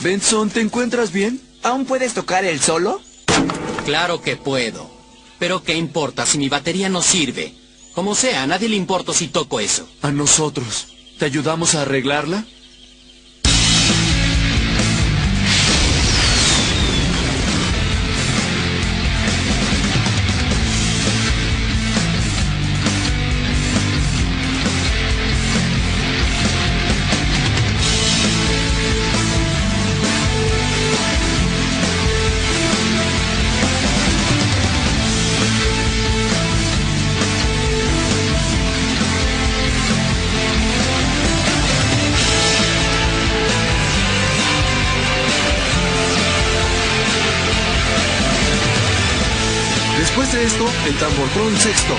Benson, ¿te encuentras bien? ¿Aún puedes tocar el solo? Claro que puedo. Pero ¿qué importa si mi batería no sirve? Como sea, a nadie le importa si toco eso. A nosotros. ¿Te ayudamos a arreglarla? Después de esto, el tambor por un sexto.